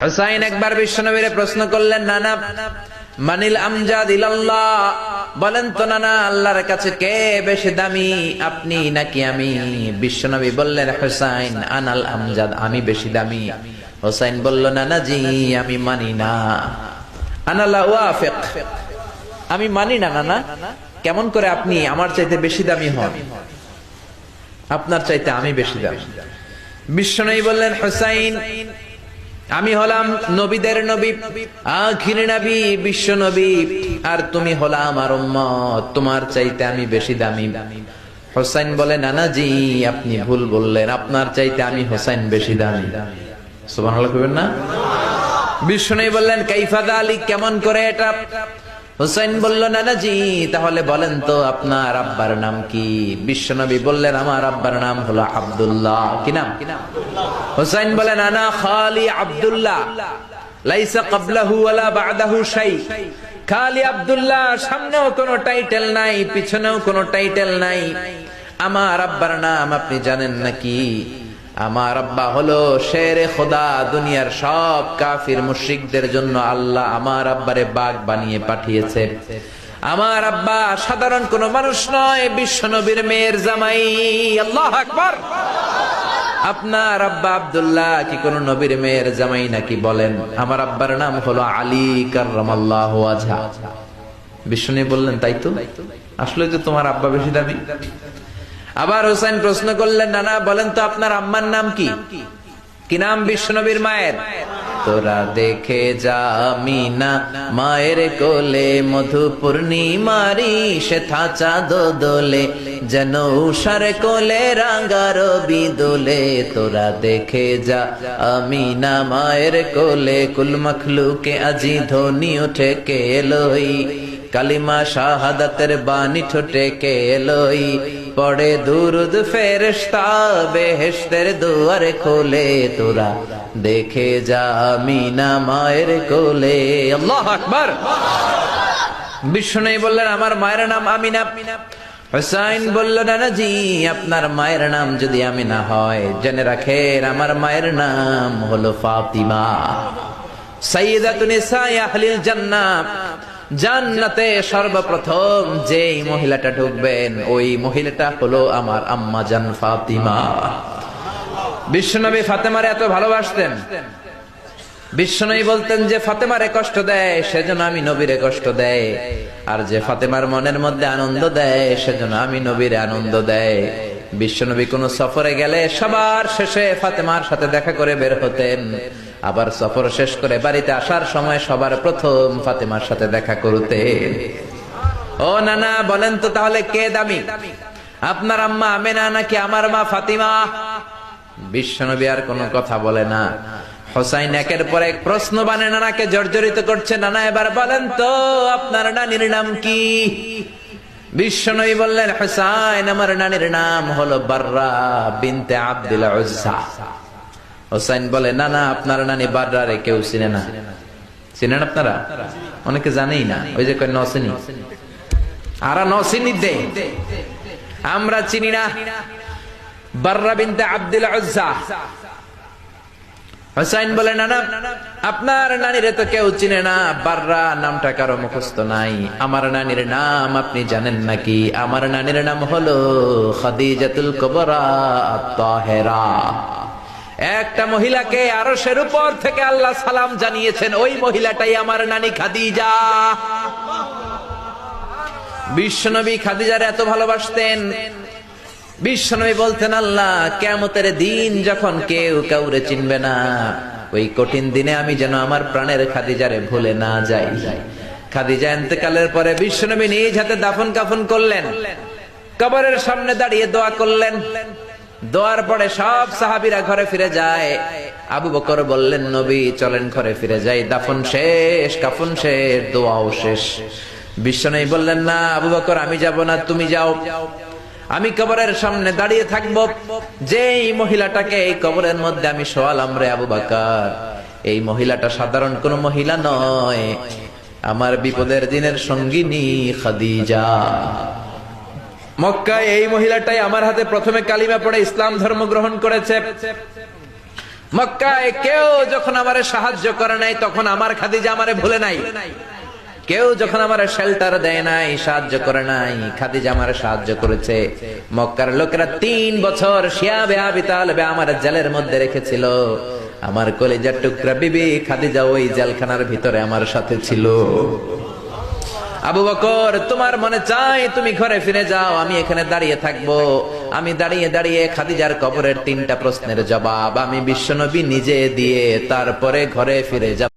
হুসাইন একবার বিশ্বনবীরে প্রশ্ন করলেন, নানা মানিল আমজাদ ইলাল্লাহ, বলেন তো নানা আল্লাহর কাছে কে বেশি দামি, আপনি নাকি আমি? বিশ্বনবী বললেন, হুসাইন আনাল আমজাদ, আমি বেশি দামি। হুসাইন বলল, নানা জি আমি মানি না, আনা লা ওয়াফিক, আমি মানি না নানা। কেমন করে আপনি আমার চাইতে বেশি দামি হন? আপনার চাইতে আমি বেশি দামি। বিশ্বনবী বললেন, হুসাইন আমি হলাম নবীদের নবী, আখির নবী, বিশ্ব নবী, আর তুমি হলা আমার উম্মত, তোমার চাইতে আমি বেশি দামি। হুসাইন বলে, নানা জি আপনি ভুল বললেন, আপনার চাইতে আমি হুসাইন বেশি দামি। সুবহানাল্লাহ কইবেন না? বিশ্বনবী বললেন, কাইফা যালিক, কেমন করে এটা? হুসাইন বলল, নানা জি তাহলে বলেন তো আপনার আব্বার নাম কি? বিশ্বনবী বললেন, আমার আব্বার নাম হলো আব্দুল্লাহ। কি নাম? হুসাইন বলেন, আনা খালি আব্দুল্লাহ, লাইসা ক্বাবলাহু ওয়ালা বা'দাহু শাই। খালি আব্দুল্লাহ, সামনেও কোনো টাইটেল নাই, পিছনেও কোনো টাইটেল নাই। আমার আব্বার নাম আপনি জানেন নাকি? আমার আব্বা হলো শেরে খোদা, দুনিয়ার সব কাফির মুশরিকদের জন্য আল্লাহ আমার আব্বারে বাগ বানিয়ে পাঠিয়েছে। আমার আব্বা সাধারণ কোন মানুষ নয়, বিশ্ব নবীর মেয়ের জামাই। আল্লাহু আকবার। আপনার আব্বা আব্দুল্লাহ কি কোন নবীর মেয়ের জামাই নাকি? বলেন, আমার আব্বার নাম হলো আলী কাররামাল্লাহু ওয়াজহা। বিশ্বনবী বললেন, তাই তো, আসলে তো তোমার আব্বা বেশি দামি। আবার হুসাইন প্রশ্ন করলেন, নানা বলেন তো আপনার আম্মার নাম কি? কি নাম বিশ্বনবীর মায়ের? তোরা দেখে যা আমিনা মায়ের কোলে, মধু পূর্ণিমারি সেথা চাঁদ দোলে, যেন উষার কোলে রাঙা রবি দোলে। তোরা দেখে যা আমিনা মায়ের কোলে, কুল মখলুকে আজি ধ্বনি ওঠে কে এলোই, কালিমা শাহাদাতের বাণী ঠোঁটে কে এলোই, পড়ে দুরুদ ফেরেশতা বেহেশতের দুয়ারে খোলে। তোরা দেখে যা আমিনা মায়ের কোলে। আল্লাহু আকবার। বিশ্বনবী বললেন, আমার মায়ের নাম আমিনা। হুসাইন বলল, নানা জি আপনার মায়ের নাম যদি আমিনা হয়, জেনে রাখেন আমার মায়ের নাম হলো ফাতিমা, সাইয়্যিদাতুন নিসাই আহলিল জান্নাহ। জান্নাতে সর্বপ্রথম যেই মহিলাটা ঢুকবেন, ওই মহিলাটা হলো আমার আম্মা জান ফাতিমা। বিশ্বনবী ফাতেমারে এত ভালোবাসতেন, বিশ্বনবী বলতেন যে ফাতেমারে কষ্ট দেয় সেজন্য আমি নবীরে কষ্ট দেয়, আর যে ফাতেমার মনের মধ্যে আনন্দ দেয় সেজন্য আমি নবীরে আনন্দ দেয়। বিশ্বনবী কোন সফরে গেলে সবার শেষে ফাতেমার সাথে দেখা করে বের হতেন, আবার সফর শেষ করে বাড়িতে আসার সময় সবার প্রথম ফাতেমার সাথে দেখা করতেন। ও নানা বলেন তো তাহলে কে দামি, আপনার আম্মা আমেনা নাকি আমার মা ফাতিমা? বিশ্বনবী আর কোনো কথা বলে না। হুসাইন একের পর এক প্রশ্ন বানে নানাকে জর্জরিত করছে, নানা এবার বলেন তো আপনার নানির নাম কি? বিশ্বনবী বললেন, হুসাইন আমার নানির নাম হলো বাররা বিনতে আব্দুল উজ্জা। হুসাইন বলে, নানা আপনার নানি বাররারে কেউ চিনে না। চিনেন আপনারা? অনেকে জানেই না, ওই যে কয় নসিনি, আরা নসিনি দে, আমরা চিনি না বাররা বিনতে আব্দুল উজ্জা। হুসাইন বলে, নানা আপনার নানিরে তো কেউ চিনে না, বাররা নামটা কারো মুখস্থ নাই। আমার নানির নাম আপনি জানেন নাকি? আমার নানির নাম হলো খাদিজাতুল কুবরা আত-তাহেরা। একটা মহিলাকে আরশের উপর থেকে আল্লাহ সালাম জানিয়েছেন, ওই মহিলাটাই আমার নানি খাদিজা। বিশ্বনবী খাদিজার এত ভালোবাসতেন, বিশ্বনবী বলতেন, আল্লাহ কিয়ামতের দিন যখন কেউ কাউরে চিনবে না, ওই কঠিন দিনে আমি যেন আমার প্রাণের খাদিজারে ভুলে না যাই। খাদিজা ইন্তেকালের পরে বিশ্বনবী নিজ হাতে দাফন কাফন করলেন, কবরের সামনে দাঁড়িয়ে দোয়া করলেন। দোয়ার পরে সব সাহাবীরা ঘরে ফিরে যায়। আবু বকর বললেন, নবী চলেন ঘরে ফিরে যাই, দাফন শেষ, কাফন শেষ, দোয়াও শেষ। বিশ্বনবী বললেন, না আবু বকর আমি যাব না, তুমি যাও, আমি কবরের সামনে দাঁড়িয়ে থাকবো। যেই মহিলাটাকে এই কবরের মধ্যে আমি শোয়ালাম রে আবু বকর, এই মহিলাটা সাধারণ কোন মহিলা নয়, আমার বিপদের দিনের সঙ্গিনী খাদিজা। মক্কায় এই মহিলাটাই আমার হাতে প্রথমে কালিমা পড়ে ইসলাম ধর্ম গ্রহণ করেছে। মক্কায় কেউ যখন আমারে সাহায্য করে নাই, তখন আমার খাদিজা আমারে ভুলে নাই। কেউ যখন আমার শেল্টার দেয় নাই, সাহায্য করে নাই, খাদিজা আমার সাহায্য করেছে। মক্কার লোকেরা 3 বছর শিয়াবে আবি তালেবে আমার জেলের মধ্যে রেখেছিল। আমার কলিজার টুকরা বিবি খাদিজা ওই জেলখানার ভিতরে আমার সাথে ছিল। আবু বকর, তোমার মনে চাই তুমি ঘরে ফিরে যাও, আমি এখানে দাঁড়িয়ে থাকবো। আমি দাঁড়িয়ে দাঁড়িয়ে খাদিজার কবরের 3টা প্রশ্নের জবাব আমি বিশ্বনবী নিজে দিয়ে তারপরে ঘরে ফিরে যাব।